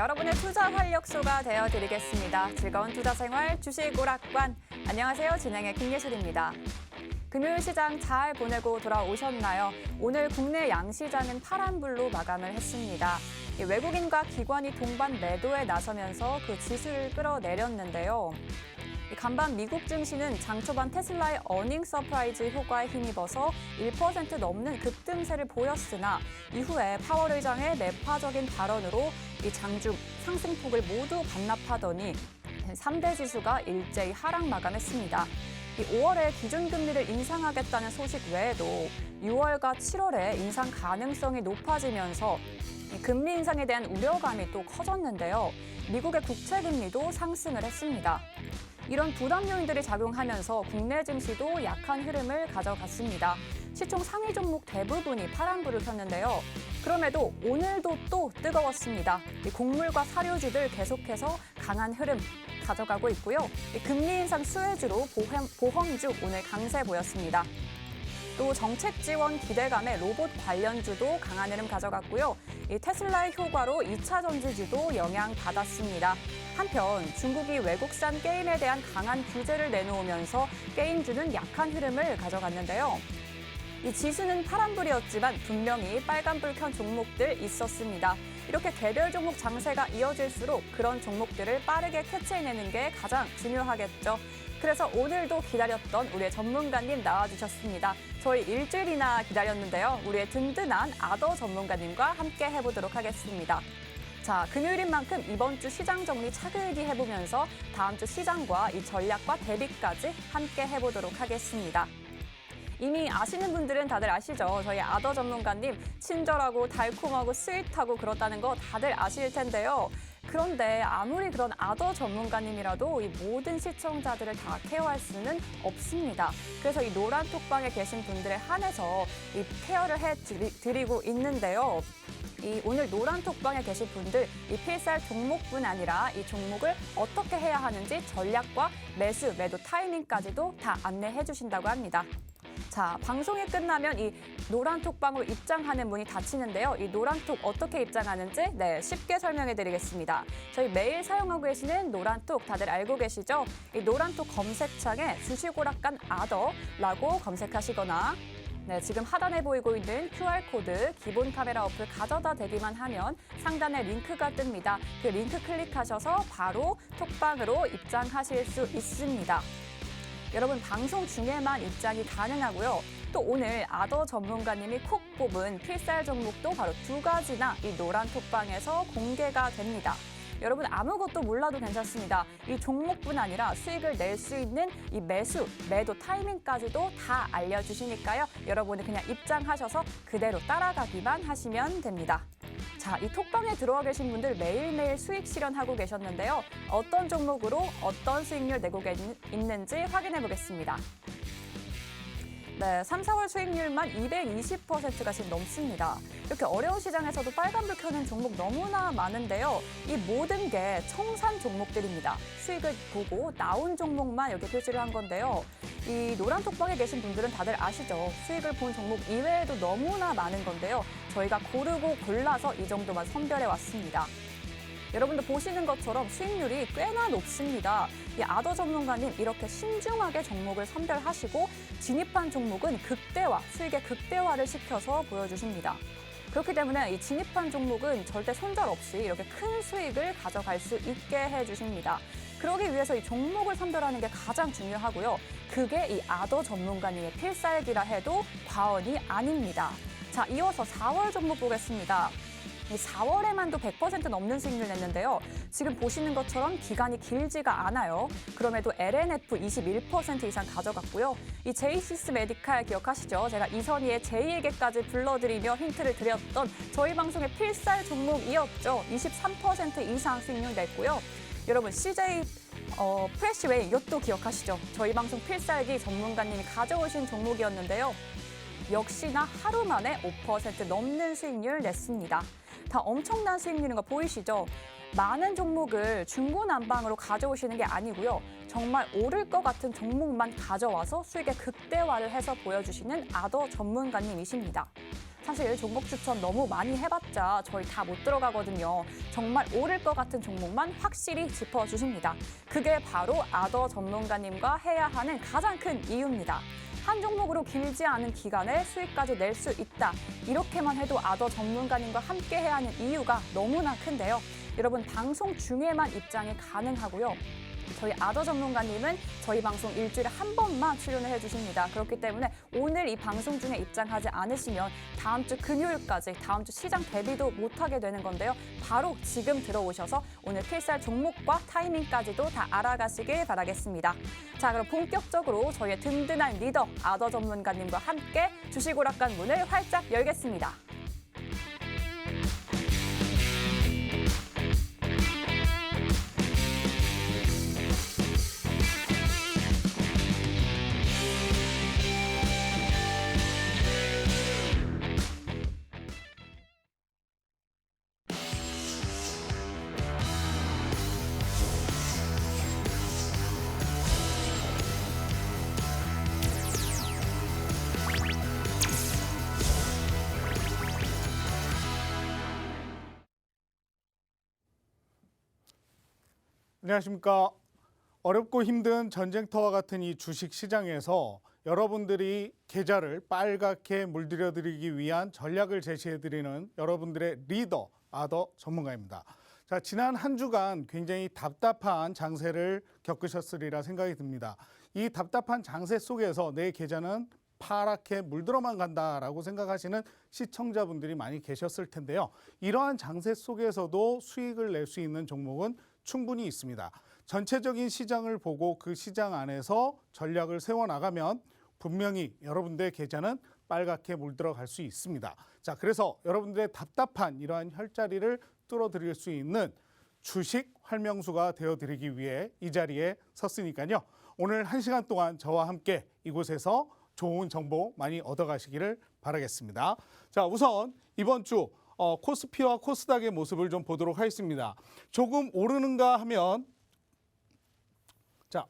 여러분의 투자 활력소가 되어드리겠습니다. 즐거운 투자 생활 주식 오락관. 안녕하세요. 진행의 김예슬입니다. 금요일 시장 잘 보내고 돌아오셨나요? 오늘 국내 양시장은 파란불로 마감을 했습니다. 외국인과 기관이 동반 매도에 나서면서 그 지수를 끌어내렸는데요. 간밤 미국 증시는 장 초반 테슬라의 어닝 서프라이즈 효과에 힘입어서 1% 넘는 급등세를 보였으나 이후에 파월 의장의 매파적인 발언으로 이 장중 상승폭을 모두 반납하더니 3대 지수가 일제히 하락 마감했습니다. 5월에 기준금리를 인상하겠다는 소식 외에도 6월과 7월에 인상 가능성이 높아지면서 금리 인상에 대한 우려감이 또 커졌는데요. 미국의 국채금리도 상승을 했습니다. 이런 부담 요인들이 작용하면서 국내 증시도 약한 흐름을 가져갔습니다. 시총 상위 종목 대부분이 파란불을 켰는데요. 그럼에도 오늘도 또 뜨거웠습니다. 곡물과 사료주들 계속해서 강한 흐름 가져가고 있고요. 금리 인상 수혜주로 보험주 오늘 강세 보였습니다. 또 정책 지원 기대감에 로봇 관련주도 강한 흐름 가져갔고요. 테슬라의 효과로 2차 전지주도 영향받았습니다. 한편 중국이 외국산 게임에 대한 강한 규제를 내놓으면서 게임주는 약한 흐름을 가져갔는데요. 이 지수는 파란불이었지만 분명히 빨간불 켠 종목들 있었습니다. 이렇게 개별 종목 장세가 이어질수록 그런 종목들을 빠르게 캐치해내는 게 가장 중요하겠죠. 그래서 오늘도 기다렸던 우리의 전문가님 나와주셨습니다. 저희 일주일이나 기다렸는데요. 우리의 든든한 아더 전문가님과 함께 해보도록 하겠습니다. 자, 금요일인 만큼 이번 주 시장 정리 차근히 해보면서 다음 주 시장과 이 전략과 대비까지 함께 해보도록 하겠습니다. 이미 아시는 분들은 다들 아시죠? 저희 아더 전문가님 친절하고 달콤하고 스윗하고 그렇다는 거 다들 아실 텐데요. 그런데 아무리 그런 아더 전문가님이라도 이 모든 시청자들을 다 케어할 수는 없습니다. 그래서 이 노란 톡방에 계신 분들에 한해서 이 케어를 해드리고 있는데요. 오늘 노란 톡방에 계신 분들 이 필살 종목뿐 아니라 이 종목을 어떻게 해야 하는지 전략과 매도 타이밍까지도 다 안내해 주신다고 합니다. 자, 방송이 끝나면 이 노란 톡방으로 입장하는 문이 닫히는데요. 이 노란 톡 어떻게 입장하는지 쉽게 설명해 드리겠습니다. 저희 매일 사용하고 계시는 노란 톡 다들 알고 계시죠? 이 노란 톡 검색창에 주식오락관 아더라고 검색하시거나 지금 하단에 보이고 있는 QR코드 기본 카메라 어플 가져다 대기만 하면 상단에 링크가 뜹니다. 그 링크 클릭하셔서 바로 톡방으로 입장하실 수 있습니다. 여러분 방송 중에만 입장이 가능하고요. 또 오늘 아더 전문가님이 콕 뽑은 필살 종목도 바로 2가지나 이 노란 톡방에서 공개가 됩니다. 여러분 아무것도 몰라도 괜찮습니다. 이 종목뿐 아니라 수익을 낼 수 있는 이 매도 타이밍까지도 다 알려주시니까요. 여러분이 그냥 입장하셔서 그대로 따라가기만 하시면 됩니다. 자, 이 톡방에 들어와 계신 분들 매일매일 수익 실현하고 계셨는데요. 어떤 종목으로 어떤 수익률 내고 있는지 확인해 보겠습니다. 3, 4월 수익률만 220%가 지금 넘습니다. 이렇게 어려운 시장에서도 빨간불 켜는 종목 너무나 많은데요. 이 모든 게 청산 종목들입니다. 수익을 보고 나온 종목만 이렇게 표시를 한 건데요. 이 노란 톡방에 계신 분들은 다들 아시죠? 수익을 본 종목 이외에도 너무나 많은 건데요. 저희가 고르고 골라서 이 정도만 선별해 왔습니다. 여러분들 보시는 것처럼 수익률이 꽤나 높습니다. 이 아더 전문가님 이렇게 신중하게 종목을 선별하시고 진입한 종목은 수익의 극대화를 시켜서 보여주십니다. 그렇기 때문에 이 진입한 종목은 절대 손절 없이 이렇게 큰 수익을 가져갈 수 있게 해주십니다. 그러기 위해서 이 종목을 선별하는 게 가장 중요하고요. 그게 이 아더 전문가님의 필살기라 해도 과언이 아닙니다. 자, 이어서 4월 종목 보겠습니다. 4월에만도 100% 넘는 수익률 냈는데요. 지금 보시는 것처럼 기간이 길지가 않아요. 그럼에도 LNF 21% 이상 가져갔고요. 이 제이시스 메디칼 기억하시죠? 제가 이선희의 제이에게까지 불러드리며 힌트를 드렸던 저희 방송의 필살 종목이었죠. 23% 이상 수익률 냈고요. 여러분 CJ 프레시웨이 이것도 기억하시죠? 저희 방송 필살기 전문가님이 가져오신 종목이었는데요. 역시나 하루 만에 5% 넘는 수익률 냈습니다. 다 엄청난 수익률인 거 보이시죠? 많은 종목을 중구난방으로 가져오시는 게 아니고요. 정말 오를 것 같은 종목만 가져와서 수익의 극대화를 해서 보여주시는 아더 전문가님이십니다. 사실 종목 추천 너무 많이 해봤자 저희 다 못 들어가거든요. 정말 오를 것 같은 종목만 확실히 짚어주십니다. 그게 바로 아더 전문가님과 해야 하는 가장 큰 이유입니다. 한 종목으로 길지 않은 기간에 수익까지 낼 수 있다. 이렇게만 해도 아더 전문가님과 함께 해야 하는 이유가 너무나 큰데요. 여러분 방송 중에만 입장이 가능하고요. 저희 아더 전문가님은 저희 방송 일주일에 한 번만 출연을 해주십니다. 그렇기 때문에 오늘 이 방송 중에 입장하지 않으시면 다음 주 금요일까지 다음 주 시장 대비도 못하게 되는 건데요. 바로 지금 들어오셔서 오늘 필살 종목과 타이밍까지도 다 알아가시길 바라겠습니다. 자, 그럼 본격적으로 저희의 든든한 리더 아더 전문가님과 함께 주식오락관 문을 활짝 열겠습니다. 안녕하십니까. 어렵고 힘든 전쟁터와 같은 이 주식시장에서 여러분들이 계좌를 빨갛게 물들여드리기 위한 전략을 제시해드리는 여러분들의 리더, 아더 전문가입니다. 자, 지난 한 주간 굉장히 답답한 장세를 겪으셨으리라 생각이 듭니다. 이 답답한 장세 속에서 내 계좌는 파랗게 물들어만 간다라고 생각하시는 시청자분들이 많이 계셨을 텐데요. 이러한 장세 속에서도 수익을 낼 수 있는 종목은 충분히 있습니다. 전체적인 시장을 보고 그 시장 안에서 전략을 세워나가면 분명히 여러분들의 계좌는 빨갛게 물들어 갈 수 있습니다. 자, 그래서 여러분들의 답답한 이러한 혈자리를 뚫어드릴 수 있는 주식 활명수가 되어드리기 위해 이 자리에 섰으니까요. 오늘 1시간 동안 저와 함께 이곳에서 좋은 정보 많이 얻어가시기를 바라겠습니다. 자, 우선 이번 주 코스피와 코스닥의 모습을 좀 보도록 하겠습니다. 조금 오르는가 하면 자,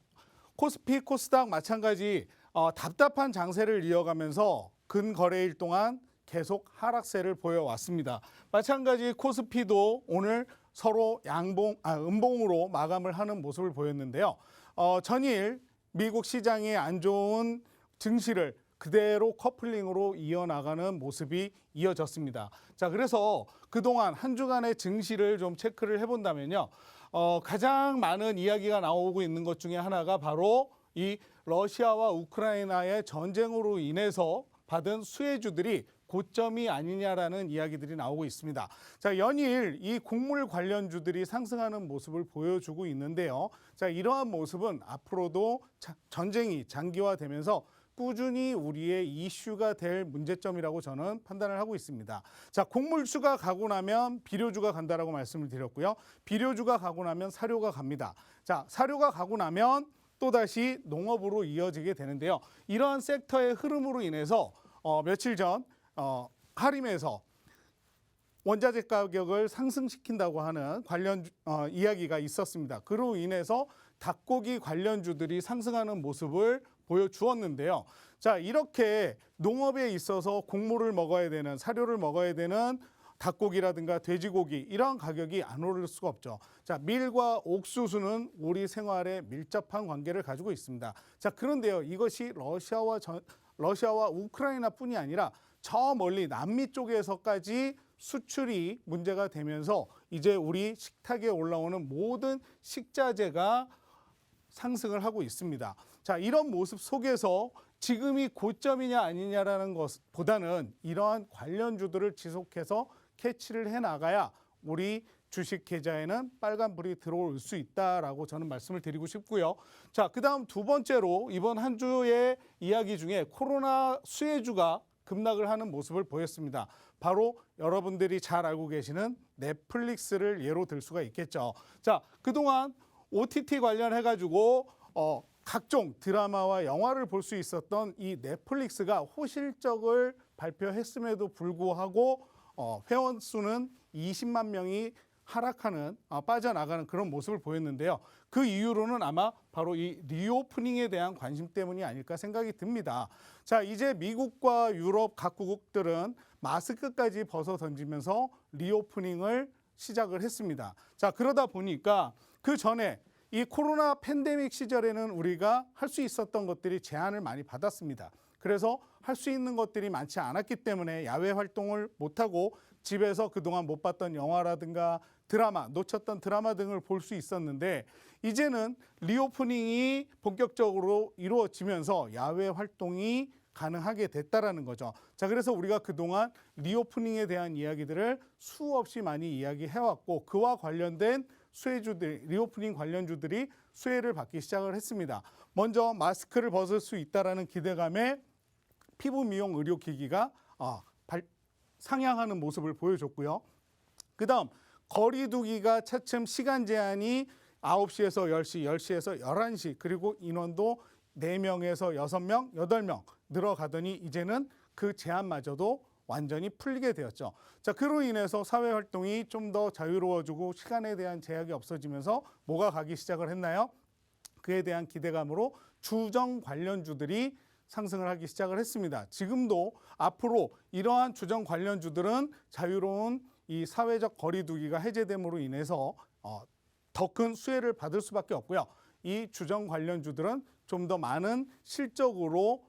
코스피, 코스닥 마찬가지 답답한 장세를 이어가면서 근거래일 동안 계속 하락세를 보여왔습니다. 마찬가지 코스피도 오늘 서로 음봉으로 마감을 하는 모습을 보였는데요. 전일 미국 시장의 안 좋은 증시를 그대로 커플링으로 이어나가는 모습이 이어졌습니다. 자, 그래서 그동안 한 주간의 증시를 좀 체크를 해본다면요. 가장 많은 이야기가 나오고 있는 것 중에 하나가 바로 이 러시아와 우크라이나의 전쟁으로 인해서 받은 수혜주들이 고점이 아니냐라는 이야기들이 나오고 있습니다. 자, 연일 이 곡물 관련주들이 상승하는 모습을 보여주고 있는데요. 자, 이러한 모습은 앞으로도 전쟁이 장기화되면서 꾸준히 우리의 이슈가 될 문제점이라고 저는 판단을 하고 있습니다. 자, 곡물주가 가고 나면 비료주가 간다라고 말씀을 드렸고요. 비료주가 가고 나면 사료가 갑니다. 자, 사료가 가고 나면 또다시 농업으로 이어지게 되는데요. 이러한 섹터의 흐름으로 인해서 며칠 전 하림에서 원자재 가격을 상승시킨다고 하는 관련 이야기가 있었습니다. 그로 인해서 닭고기 관련주들이 상승하는 모습을 보여주었는데요. 자, 이렇게 농업에 있어서 곡물을 먹어야 되는, 사료를 먹어야 되는 닭고기라든가 돼지고기 이러한 가격이 안 오를 수가 없죠. 자, 밀과 옥수수는 우리 생활에 밀접한 관계를 가지고 있습니다. 자, 그런데요, 이것이 러시아와 우크라이나뿐이 아니라 저 멀리 남미 쪽에서까지 수출이 문제가 되면서 이제 우리 식탁에 올라오는 모든 식자재가 상승을 하고 있습니다. 자, 이런 모습 속에서 지금이 고점이냐 아니냐라는 것보다는 이러한 관련주들을 지속해서 캐치를 해나가야 우리 주식 계좌에는 빨간불이 들어올 수 있다라고 저는 말씀을 드리고 싶고요. 자, 그다음 두 번째로 이번 한 주의 이야기 중에 코로나 수혜주가 급락을 하는 모습을 보였습니다. 바로 여러분들이 잘 알고 계시는 넷플릭스를 예로 들 수가 있겠죠. 자, 그동안 OTT 관련해가지고 각종 드라마와 영화를 볼 수 있었던 이 넷플릭스가 호실적을 발표했음에도 불구하고 회원 수는 20만 명이 하락하는 빠져나가는 그런 모습을 보였는데요. 그 이유로는 아마 바로 이 리오프닝에 대한 관심 때문이 아닐까 생각이 듭니다. 자, 이제 미국과 유럽 각국들은 마스크까지 벗어 던지면서 리오프닝을 시작을 했습니다. 자, 그러다 보니까 그 전에 이 코로나 팬데믹 시절에는 우리가 할 수 있었던 것들이 제한을 많이 받았습니다. 그래서 할 수 있는 것들이 많지 않았기 때문에 야외 활동을 못하고 집에서 그동안 못 봤던 영화라든가 드라마, 놓쳤던 드라마 등을 볼 수 있었는데 이제는 리오프닝이 본격적으로 이루어지면서 야외 활동이 가능하게 됐다라는 거죠. 자, 그래서 우리가 그동안 리오프닝에 대한 이야기들을 수없이 많이 이야기해왔고 그와 관련된 수혜주들, 리오프닝 관련주들이 수혜를 받기 시작을 했습니다. 먼저 마스크를 벗을 수 있다라는 기대감에 피부 미용 의료기기가 상향하는 모습을 보여줬고요. 그 다음 거리 두기가 차츰 시간 제한이 9시에서 10시, 10시에서 11시 그리고 인원도 4명에서 6명, 8명 늘어가더니 이제는 그 제한마저도 완전히 풀리게 되었죠. 자, 그로 인해서 사회 활동이 좀 더 자유로워지고 시간에 대한 제약이 없어지면서 뭐가 가기 시작을 했나요? 그에 대한 기대감으로 주정 관련주들이 상승을 하기 시작을 했습니다. 지금도 앞으로 이러한 주정 관련주들은 자유로운 이 사회적 거리 두기가 해제됨으로 인해서 더 큰 수혜를 받을 수밖에 없고요. 이 주정 관련주들은 좀 더 많은 실적으로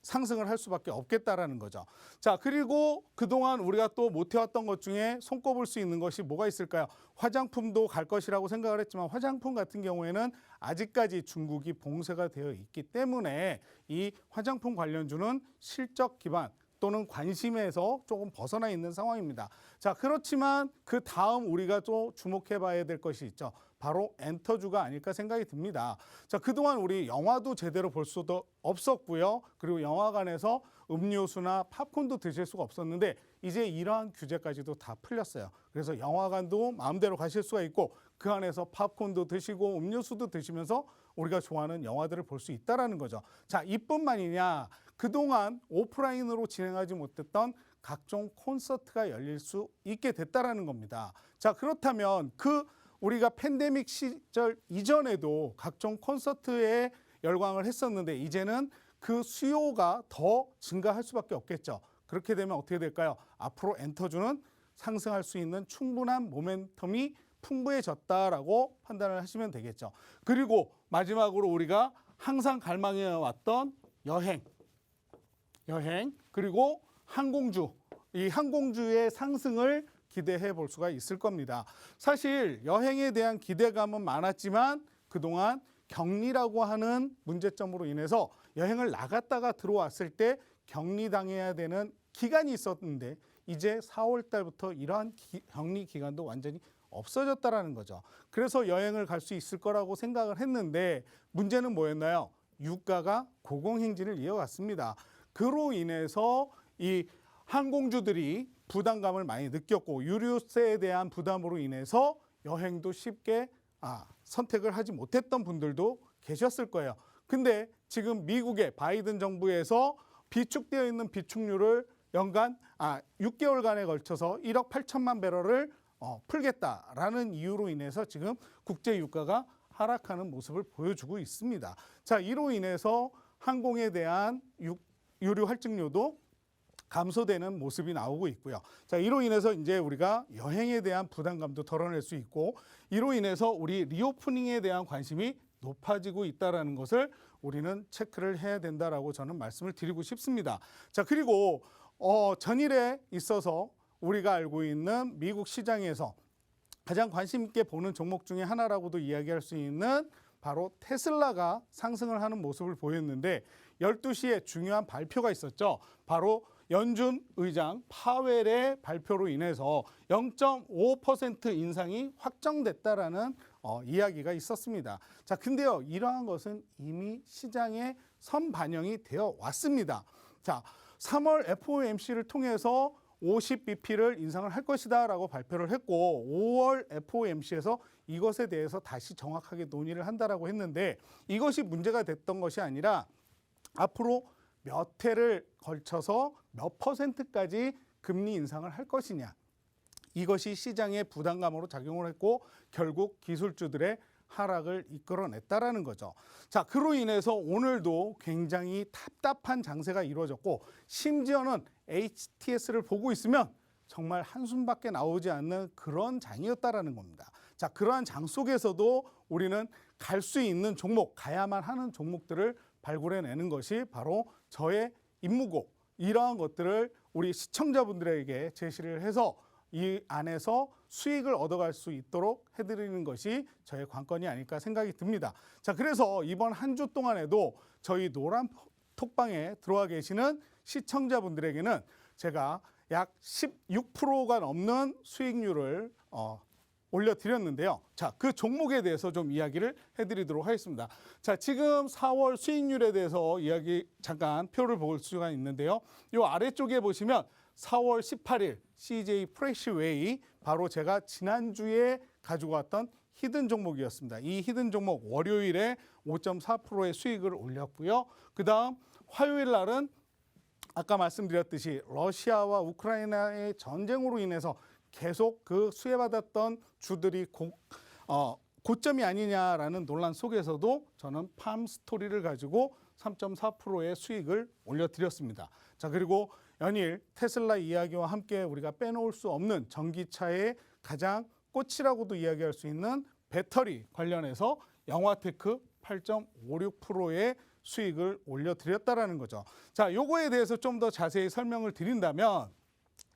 상승을 할 수밖에 없겠다라는 거죠. 자, 그리고 그동안 우리가 또 못해왔던 것 중에 손꼽을 수 있는 것이 뭐가 있을까요? 화장품도 갈 것이라고 생각을 했지만 화장품 같은 경우에는 아직까지 중국이 봉쇄가 되어 있기 때문에 이 화장품 관련주는 실적 기반 또는 관심에서 조금 벗어나 있는 상황입니다. 자, 그렇지만 그 다음 우리가 또 주목해 봐야 될 것이 있죠. 바로 엔터주가 아닐까 생각이 듭니다. 자, 그동안 우리 영화도 제대로 볼 수도 없었고요. 그리고 영화관에서 음료수나 팝콘도 드실 수가 없었는데 이제 이러한 규제까지도 다 풀렸어요. 그래서 영화관도 마음대로 가실 수가 있고 그 안에서 팝콘도 드시고 음료수도 드시면서 우리가 좋아하는 영화들을 볼 수 있다는 거죠. 자, 이뿐만이냐. 그동안 오프라인으로 진행하지 못했던 각종 콘서트가 열릴 수 있게 됐다는 겁니다. 자, 그렇다면 우리가 팬데믹 시절 이전에도 각종 콘서트에 열광을 했었는데 이제는 그 수요가 더 증가할 수밖에 없겠죠. 그렇게 되면 어떻게 될까요? 앞으로 엔터주는 상승할 수 있는 충분한 모멘텀이 풍부해졌다라고 판단을 하시면 되겠죠. 그리고 마지막으로 우리가 항상 갈망해 왔던 여행 그리고 항공주, 이 항공주의 상승을 기대해 볼 수가 있을 겁니다. 사실 여행에 대한 기대감은 많았지만 그동안 격리라고 하는 문제점으로 인해서 여행을 나갔다가 들어왔을 때 격리당해야 되는 기간이 있었는데 이제 4월 달부터 이러한 격리 기간도 완전히 없어졌다라는 거죠. 그래서 여행을 갈 수 있을 거라고 생각을 했는데 문제는 뭐였나요? 유가가 고공행진을 이어갔습니다. 그로 인해서 이 항공주들이 부담감을 많이 느꼈고 유류세에 대한 부담으로 인해서 여행도 쉽게 선택을 하지 못했던 분들도 계셨을 거예요. 근데 지금 미국의 바이든 정부에서 비축되어 있는 비축률을 연간 6개월간에 걸쳐서 1억 8천만 배럴을 풀겠다라는 이유로 인해서 지금 국제 유가가 하락하는 모습을 보여주고 있습니다. 자, 이로 인해서 항공에 대한 유류 할증료도 감소되는 모습이 나오고 있고요. 자, 이로 인해서 이제 우리가 여행에 대한 부담감도 덜어낼 수 있고 이로 인해서 우리 리오프닝에 대한 관심이 높아지고 있다는 것을 우리는 체크를 해야 된다라고 저는 말씀을 드리고 싶습니다. 자, 그리고 전일에 있어서 우리가 알고 있는 미국 시장에서 가장 관심 있게 보는 종목 중에 하나라고도 이야기할 수 있는 바로 테슬라가 상승을 하는 모습을 보였는데 12시에 중요한 발표가 있었죠. 바로 연준 의장 파웰의 발표로 인해서 0.5% 인상이 확정됐다라는 이야기가 있었습니다. 자, 근데요, 이러한 것은 이미 시장에 선반영이 되어 왔습니다. 자, 3월 FOMC를 통해서 50bp를 인상을 할 것이다 라고 발표를 했고 5월 FOMC에서 이것에 대해서 다시 정확하게 논의를 한다라고 했는데 이것이 문제가 됐던 것이 아니라 앞으로 몇 해를 걸쳐서 몇 %까지 금리 인상을 할 것이냐 이것이 시장의 부담감으로 작용을 했고 결국 기술주들의 하락을 이끌어냈다라는 거죠. 자, 그로 인해서 오늘도 굉장히 답답한 장세가 이루어졌고 심지어는 HTS를 보고 있으면 정말 한숨밖에 나오지 않는 그런 장이었다라는 겁니다. 자, 그러한 장 속에서도 우리는 갈 수 있는 종목, 가야만 하는 종목들을 발굴해내는 것이 바로 저의 임무고, 이러한 것들을 우리 시청자분들에게 제시를 해서 이 안에서 수익을 얻어갈 수 있도록 해드리는 것이 저의 관건이 아닐까 생각이 듭니다. 자, 그래서 이번 한 주 동안에도 저희 노란 톡방에 들어와 계시는 시청자분들에게는 제가 약 16%가 넘는 수익률을 올려드렸는데요. 자, 그 종목에 대해서 좀 이야기를 해드리도록 하겠습니다. 자, 지금 4월 수익률에 대해서 이야기 잠깐 표를 볼 수가 있는데요. 이 아래쪽에 보시면 4월 18일 CJ 프레시웨이, 바로 제가 지난주에 가지고 왔던 히든 종목이었습니다. 이 히든 종목 월요일에 5.4%의 수익을 올렸고요. 그 다음 화요일 날은 아까 말씀드렸듯이 러시아와 우크라이나의 전쟁으로 인해서 계속 그 수혜받았던 주들이 고점이 아니냐라는 논란 속에서도 저는 팜스토리를 가지고 3.4%의 수익을 올려드렸습니다. 자, 그리고 연일 테슬라 이야기와 함께 우리가 빼놓을 수 없는 전기차의 가장 꽃이라고도 이야기할 수 있는 배터리 관련해서 영화테크 8.56%의 수익을 올려드렸다라는 거죠. 자, 요거에 대해서 좀 더 자세히 설명을 드린다면,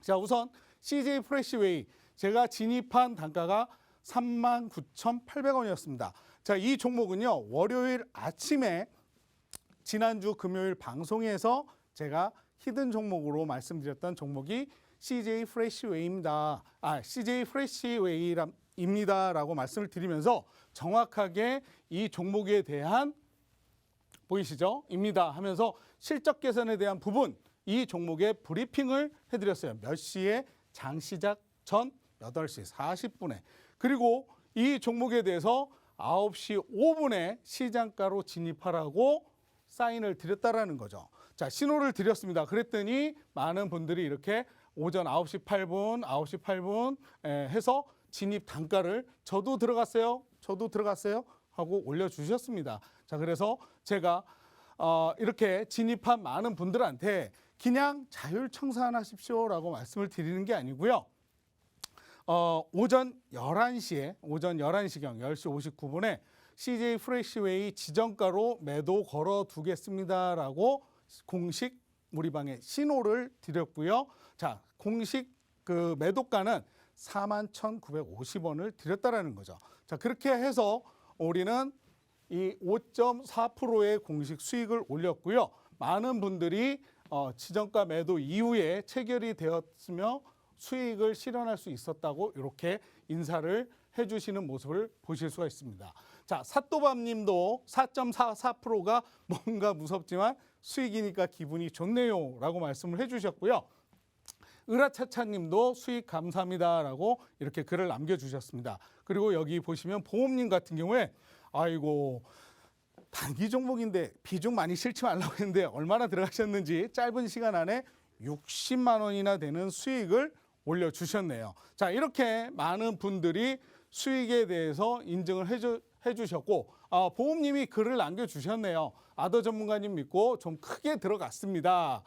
자, 우선 CJ 프레시웨이, 제가 진입한 단가가 39,800원이었습니다. 자, 이 종목은요, 월요일 아침에 지난주 금요일 방송에서 제가 히든 종목으로 말씀드렸던 종목이 CJ 프레시웨이입니다. CJ 프레시웨이입니다라고 말씀을 드리면서 정확하게 이 종목에 대한, 보이시죠? 입니다 하면서 실적 개선에 대한 부분, 이 종목의 브리핑을 해드렸어요. 몇 시에? 장 시작 전 8시 40분에. 그리고 이 종목에 대해서 9시 5분에 시장가로 진입하라고 사인을 드렸다라는 거죠. 자, 신호를 드렸습니다. 그랬더니 많은 분들이 이렇게 오전 9시 8분, 9시 8분 해서 진입 단가를 저도 들어갔어요 하고 올려주셨습니다. 자, 그래서 제가 이렇게 진입한 많은 분들한테 그냥 자율청산하십시오라고 말씀을 드리는 게 아니고요. 오전 11시경 10시 59분에 CJ 프레시웨이 지정가로 매도 걸어두겠습니다라고 공식 우리 방에 신호를 드렸고요. 자, 공식 그 매도가는 41,950원을 드렸다라는 거죠. 자, 그렇게 해서 우리는 이 5.4%의 공식 수익을 올렸고요. 많은 분들이 지정가 매도 이후에 체결이 되었으며 수익을 실현할 수 있었다고 이렇게 인사를 해주시는 모습을 보실 수가 있습니다. 자, 사또밤님도 4.44%가 뭔가 무섭지만 수익이니까 기분이 좋네요 라고 말씀을 해주셨고요. 으라차차님도 수익 감사합니다라고 이렇게 글을 남겨주셨습니다. 그리고 여기 보시면 보험님 같은 경우에 아이고, 단기 종목인데 비중 많이 실지 말라고 했는데 얼마나 들어가셨는지 짧은 시간 안에 60만 원이나 되는 수익을 올려주셨네요. 자, 이렇게 많은 분들이 수익에 대해서 인증을 해주셨고, 보험님이 글을 남겨주셨네요. 아더 전문가님 믿고 좀 크게 들어갔습니다.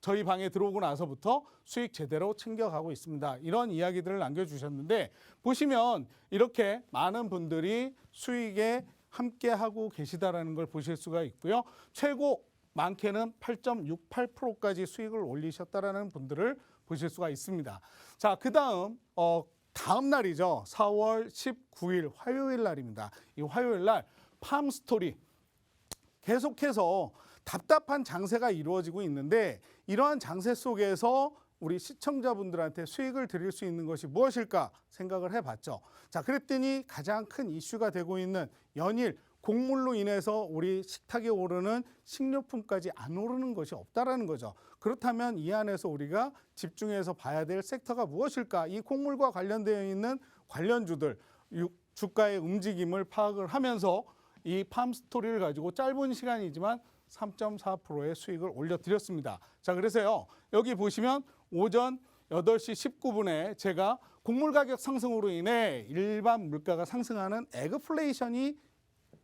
저희 방에 들어오고 나서부터 수익 제대로 챙겨가고 있습니다. 이런 이야기들을 남겨주셨는데, 보시면 이렇게 많은 분들이 수익에 함께하고 계시다라는 걸 보실 수가 있고요. 최고 많게는 8.68%까지 수익을 올리셨다라는 분들을 보실 수가 있습니다. 자, 그 다음 다음 날이죠. 4월 19일 화요일 날입니다. 이 화요일 날 팜스토리, 계속해서 답답한 장세가 이루어지고 있는데, 이러한 장세 속에서 우리 시청자분들한테 수익을 드릴 수 있는 것이 무엇일까 생각을 해봤죠. 자, 그랬더니 가장 큰 이슈가 되고 있는 연일 곡물로 인해서 우리 식탁에 오르는 식료품까지 안 오르는 것이 없다라는 거죠. 그렇다면 이 안에서 우리가 집중해서 봐야 될 섹터가 무엇일까? 이 곡물과 관련되어 있는 관련주들, 주가의 움직임을 파악을 하면서 이 팜스토리를 가지고 짧은 시간이지만 3.4%의 수익을 올려드렸습니다. 자, 그래서요, 여기 보시면 오전 8시 19분에 제가 곡물 가격 상승으로 인해 일반 물가가 상승하는 에그플레이션이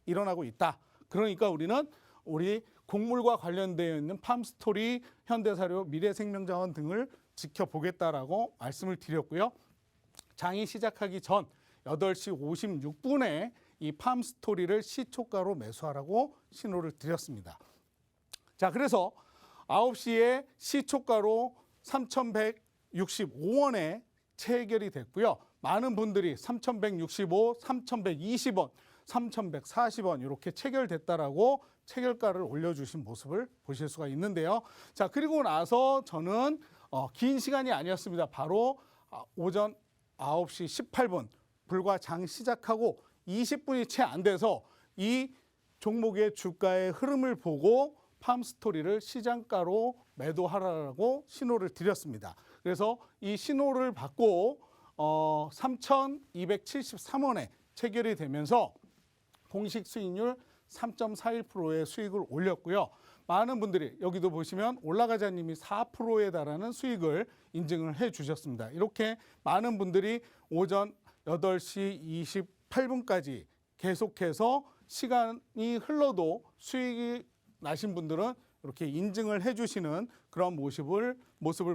일어나고 있다. 그러니까 우리는 우리 곡물과 관련되어 있는 팜스토리, 현대사료, 미래생명자원 등을 지켜보겠다라고 말씀을 드렸고요. 장이 시작하기 전 8시 56분에 이 팜스토리를 시초가로 매수하라고 신호를 드렸습니다. 자, 그래서 9시에 시초가로 3,165원에 체결이 됐고요. 많은 분들이 3,165, 3,120원, 3,140원 이렇게 체결됐다라고 체결가를 올려주신 모습을 보실 수가 있는데요. 자, 그리고 나서 저는 긴 시간이 아니었습니다. 바로 오전 9시 18분, 불과 장 시작하고 20분이 채 안 돼서 이 종목의 주가의 흐름을 보고 팜스토리를 시장가로 매도하라고 신호를 드렸습니다. 그래서 이 신호를 받고 3,273원에 체결이 되면서 공식 수익률 3.41%의 수익을 올렸고요. 많은 분들이 여기도 보시면 올라가자님이 4%에 달하는 수익을 인증을 해 주셨습니다. 이렇게 많은 분들이 오전 8시 28분까지 계속해서 시간이 흘러도 수익이 나신 분들은 이렇게 인증을 해 주시는 그런 모습을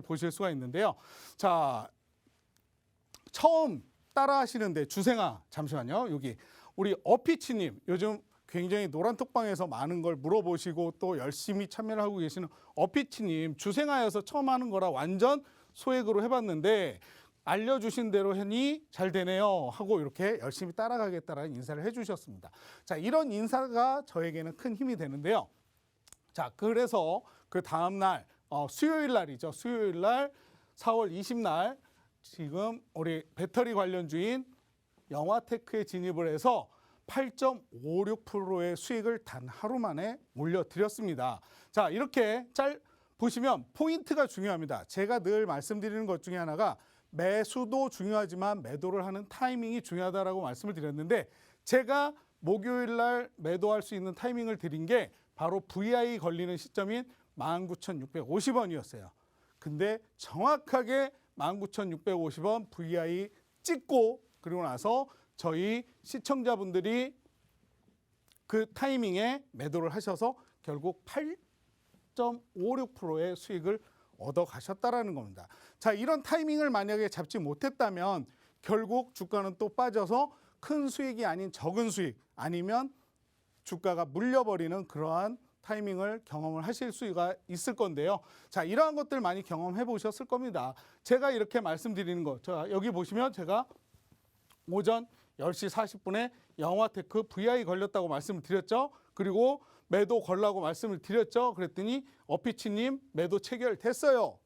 보실 수가 있는데요. 자, 처음 따라 하시는데 주생아, 잠시만요. 여기 우리 어피치님, 요즘 굉장히 노란톡방에서 많은 걸 물어보시고 또 열심히 참여를 하고 계시는 어피치님, 주생하여서 처음 하는 거라 완전 소액으로 해봤는데 알려주신 대로 하니 잘 되네요 하고 이렇게 열심히 따라가겠다라는 인사를 해주셨습니다. 자, 이런 인사가 저에게는 큰 힘이 되는데요. 자, 그래서 그 다음 날 수요일 날이죠. 수요일 날 4월 20날 지금 우리 배터리 관련주인 영화테크에 진입을 해서 8.56%의 수익을 단 하루 만에 올려드렸습니다. 자, 이렇게 보시면 포인트가 중요합니다. 제가 늘 말씀드리는 것 중에 하나가 매수도 중요하지만 매도를 하는 타이밍이 중요하다라고 말씀을 드렸는데 제가 목요일 날 매도할 수 있는 타이밍을 드린 게 바로 VI 걸리는 시점인 19,650원이었어요. 근데 정확하게 19,650원 VI 찍고 그리고 나서 저희 시청자분들이 그 타이밍에 매도를 하셔서 결국 8.56%의 수익을 얻어 가셨다라는 겁니다. 자, 이런 타이밍을 만약에 잡지 못했다면 결국 주가는 또 빠져서 큰 수익이 아닌 적은 수익 아니면 주가가 물려버리는 그러한 타이밍을 경험을 하실 수가 있을 건데요. 자, 이러한 것들 많이 경험해 보셨을 겁니다. 제가 이렇게 말씀드리는 거, 자, 여기 보시면 제가 오전 10시 40분에 영화테크 VI 걸렸다고 말씀을 드렸죠. 그리고 매도 걸라고 말씀을 드렸죠. 그랬더니 어피치님 매도 체결됐어요.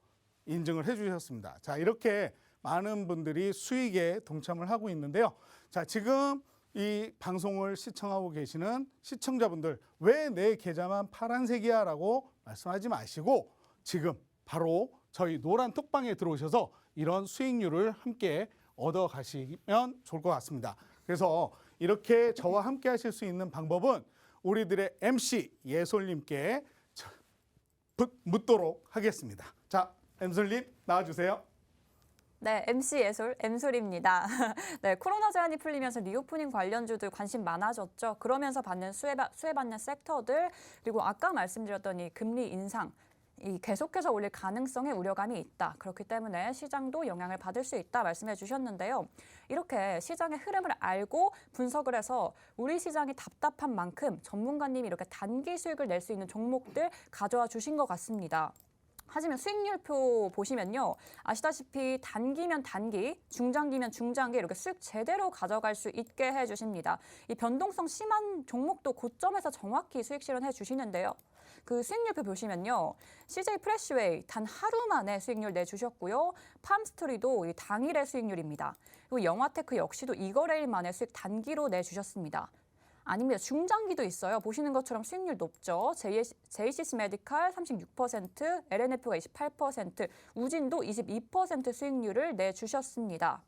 인증을 해주셨습니다. 자, 이렇게 많은 분들이 수익에 동참을 하고 있는데요. 자, 지금 이 방송을 시청하고 계시는 시청자분들 왜 내 계좌만 파란색이야 라고 말씀하지 마시고 지금 바로 저희 노란 톡방에 들어오셔서 이런 수익률을 함께 얻어 가시면 좋을 것 같습니다. 그래서 이렇게 저와 함께 하실 수 있는 방법은 우리들의 MC 예솔님께 묻도록 하겠습니다. 자, 엠솔님 나와주세요. 네, MC 예솔, 엠솔입니다. 네, 코로나 제한이 풀리면서 리오프닝 관련주들 관심 많아졌죠. 그러면서 수혜받는 섹터들, 그리고 아까 말씀드렸던 이 금리 인상, 계속해서 올릴 가능성에 우려감이 있다. 그렇기 때문에 시장도 영향을 받을 수 있다 말씀해 주셨는데요. 이렇게 시장의 흐름을 알고 분석을 해서 우리 시장이 답답한 만큼 전문가님이 이렇게 단기 수익을 낼 수 있는 종목들 가져와 주신 것 같습니다. 하지만 수익률표 보시면요. 아시다시피 단기면 단기, 중장기면 중장기 이렇게 수익 제대로 가져갈 수 있게 해주십니다. 이 변동성 심한 종목도 고점에서 정확히 수익 실현해 주시는데요. 그 수익률표 보시면요. CJ 프레시웨이 단 하루 만에 수익률 내주셨고요. 팜스토리도 이 당일의 수익률입니다. 그리고 영화테크 역시도 이거래일 만에 수익 단기로 내주셨습니다. 아닙니다. 중장기도 있어요. 보시는 것처럼 수익률 높죠. JCC 메디칼 36%, LNF가 28%, 우진도 22% 수익률을 내주셨습니다.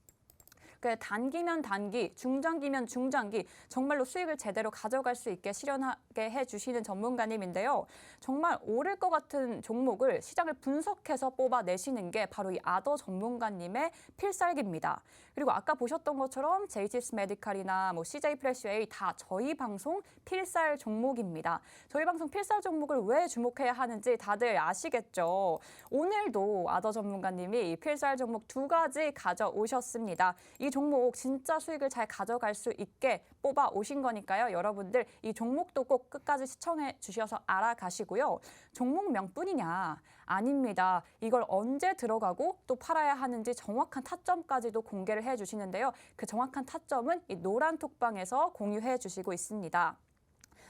단기면 단기, 중장기면 중장기 정말로 수익을 제대로 가져갈 수 있게 실현하게 해주시는 전문가님인데요. 정말 오를 것 같은 종목을 시장을 분석해서 뽑아내시는 게 바로 이 아더 전문가님의 필살기입니다. 그리고 아까 보셨던 것처럼 제이티스 메디칼이나 CJ 프레시웨이 다 저희 방송 필살 종목입니다. 저희 방송 필살 종목을 왜 주목해야 하는지 다들 아시겠죠? 오늘도 아더 전문가님이 필살 종목 2가지 가져오셨습니다. 이 종목 진짜 수익을 잘 가져갈 수 있게 뽑아 오신 거니까요. 여러분들 이 종목도 꼭 끝까지 시청해 주셔서 알아가시고요. 종목명뿐이냐? 아닙니다. 이걸 언제 들어가고 또 팔아야 하는지 정확한 타점까지도 공개를 해주시는데요. 그 정확한 타점은 이 노란 톡방에서 공유해 주시고 있습니다.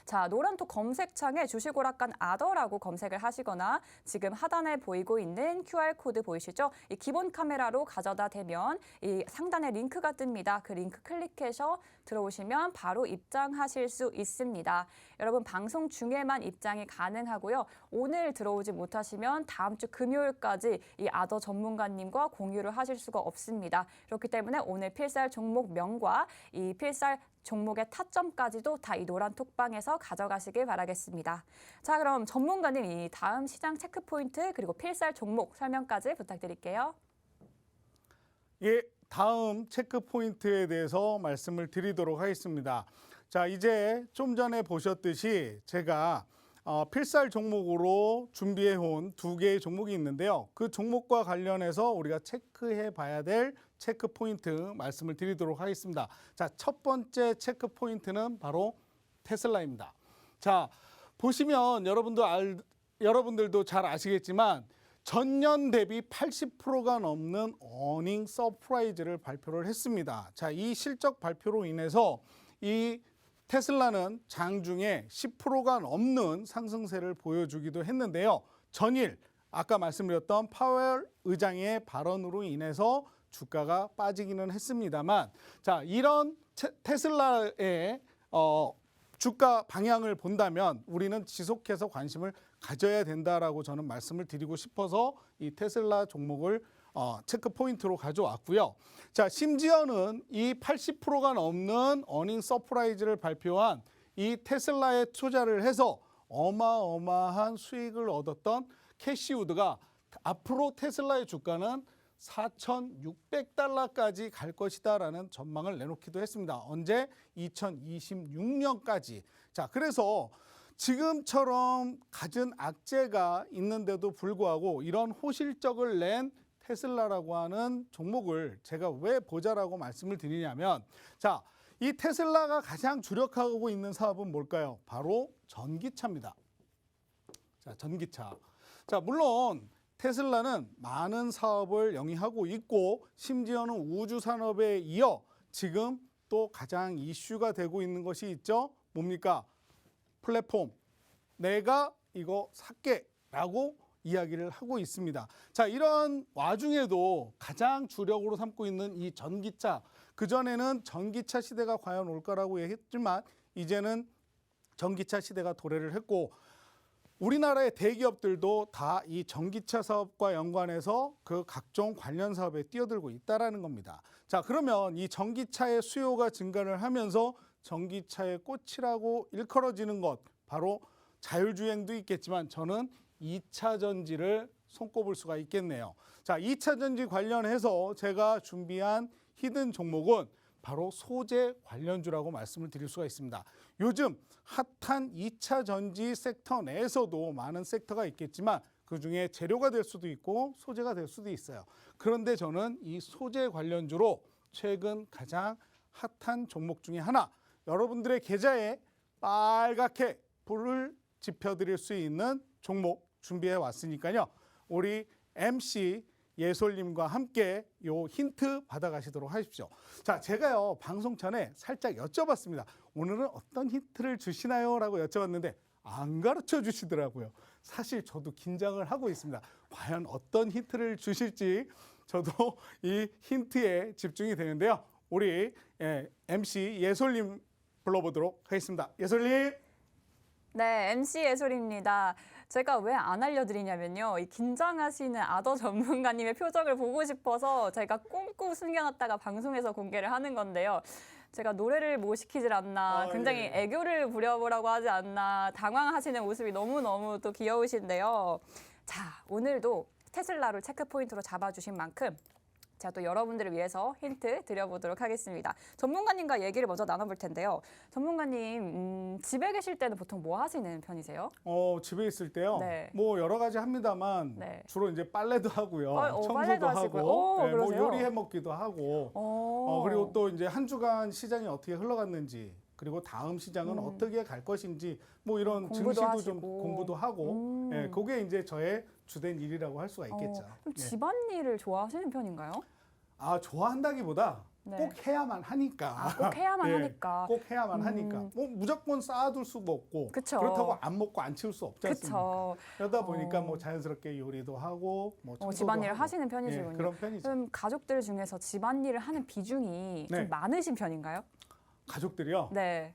자, 노란톡 검색창에 주식오락관 아더라고 검색을 하시거나 지금 하단에 보이고 있는 QR코드 보이시죠? 이 기본 카메라로 가져다 대면 이 상단에 링크가 뜹니다. 그 링크 클릭해서 들어오시면 바로 입장하실 수 있습니다. 여러분 방송 중에만 입장이 가능하고요. 오늘 들어오지 못하시면 다음 주 금요일까지 이 아더 전문가님과 공유를 하실 수가 없습니다. 그렇기 때문에 오늘 필살 종목명과 이 필살 종목의 타점까지도 다 이 노란 톡방에서 가져가시길 바라겠습니다. 자, 그럼 전문가님 이 다음 시장 체크포인트 그리고 필살 종목 설명까지 부탁드릴게요. 예, 다음 체크포인트에 대해서 말씀을 드리도록 하겠습니다. 자, 이제 좀 전에 보셨듯이 제가 필살 종목으로 준비해온 2개의 종목이 있는데요. 그 종목과 관련해서 우리가 체크해 봐야 될 체크 포인트 말씀을 드리도록 하겠습니다. 자, 첫 번째 체크 포인트는 바로 테슬라입니다. 자, 보시면 여러분들도 잘 아시겠지만 전년 대비 80%가 넘는 어닝 서프라이즈를 발표를 했습니다. 자, 이 실적 발표로 인해서 이 테슬라는 장중에 10%가 넘는 상승세를 보여주기도 했는데요. 전일 아까 말씀드렸던 파웰 의장의 발언으로 인해서 주가가 빠지기는 했습니다만, 자, 이런 테슬라의 주가 방향을 본다면 우리는 지속해서 관심을 가져야 된다라고 저는 말씀을 드리고 싶어서 이 테슬라 종목을 체크 포인트로 가져왔고요. 자, 심지어는 이 80%가 넘는 어닝 서프라이즈를 발표한 이 테슬라에 투자를 해서 어마어마한 수익을 얻었던 캐시우드가 앞으로 테슬라의 주가는 4,600달러까지 갈 것이다라는 전망을 내놓기도 했습니다. 언제? 2026년까지. 자, 그래서 지금처럼 갖은 악재가 있는데도 불구하고 이런 호실적을 낸 테슬라라고 하는 종목을 제가 왜 보자라고 말씀을 드리냐면, 자, 이 테슬라가 가장 주력하고 있는 사업은 뭘까요? 바로 전기차입니다. 자, 전기차. 자, 물론 테슬라는 많은 사업을 영위하고 있고 심지어는 우주 산업에 이어 지금 또 가장 이슈가 되고 있는 것이 있죠. 뭡니까? 플랫폼. 내가 이거 살게라고 이야기를 하고 있습니다. 자, 이런 와중에도 가장 주력으로 삼고 있는 이 전기차. 그전에는 전기차 시대가 과연 올 거라고 했지만 이제는 전기차 시대가 도래를 했고, 우리나라의 대기업들도 다 이 전기차 사업과 연관해서 그 각종 관련 사업에 뛰어들고 있다라는 겁니다. 자, 그러면 이 전기차의 수요가 증가를 하면서 전기차의 꽃이라고 일컬어지는 것, 바로 자율주행도 있겠지만 저는 2차 전지를 손꼽을 수가 있겠네요. 자, 2차 전지 관련해서 제가 준비한 히든 종목은 바로 소재 관련주라고 말씀을 드릴 수가 있습니다. 요즘 핫한 2차 전지 섹터 내에서도 많은 섹터가 있겠지만 그중에 재료가 될 수도 있고 소재가 될 수도 있어요. 그런데 저는 이 소재 관련주로 최근 가장 핫한 종목 중에 하나, 여러분들의 계좌에 빨갛게 불을 지펴드릴 수 있는 종목 준비해 왔으니까요. 우리 MC 예솔님과 함께 요 힌트 받아가시도록 하십시오. 자, 제가요 방송 전에 살짝 여쭤봤습니다. 오늘은 어떤 힌트를 주시나요? 라고 여쭤봤는데 안 가르쳐 주시더라고요. 사실 저도 긴장을 하고 있습니다. 과연 어떤 힌트를 주실지 저도 이 힌트에 집중이 되는데요. 우리 MC 예솔님 불러보도록 하겠습니다. 예솔님. 네, MC 예솔입니다. 제가 왜 안 알려드리냐면요. 이 긴장하시는 아더 전문가님의 표정을 보고 싶어서 제가 꽁꽁 숨겨놨다가 방송에서 공개를 하는 건데요. 제가 노래를 못 시키질 않나, 굉장히 예. 애교를 부려보라고 하지 않나, 당황하시는 모습이 너무너무 또 귀여우신데요. 자, 오늘도 테슬라를 체크 포인트로 잡아주신 만큼 제가 또 여러분들을 위해서 힌트 드려보도록 하겠습니다. 전문가님과 얘기를 먼저 나눠볼 텐데요. 전문가님, 집에 계실 때는 보통 뭐 하시는 편이세요? 집에 있을 때요. 네. 뭐 여러 가지 합니다만 네. 주로 이제 빨래도 하고요. 청소도 빨래도 하시고요. 하고, 오, 네, 뭐 그러세요? 요리해 먹기도 하고. 그리고 또 이제 한 주간 시장이 어떻게 흘러갔는지, 그리고 다음 시장은 어떻게 갈 것인지, 뭐 이런 공부도 증시도 하시고. 좀 공부도 하고, 예, 그게 이제 저의 주된 일이라고 할 수가 있겠죠. 그럼 예. 집안일을 좋아하시는 편인가요? 좋아한다기보다 네. 꼭 해야만 하니까. 꼭 해야만 예, 하니까. 꼭 해야만 하니까. 뭐 무조건 쌓아둘 수가 없고, 그쵸. 그렇다고 안 먹고 안 치울 수 없지 않습니까? 그쵸. 그러다 보니까 뭐 자연스럽게 요리도 하고, 뭐 청소도 집안일을 하고. 하시는 편이시군요. 예, 그런 편이죠. 그럼 가족들 중에서 집안일을 하는 비중이 네. 좀 많으신 편인가요? 가족들이요. 네.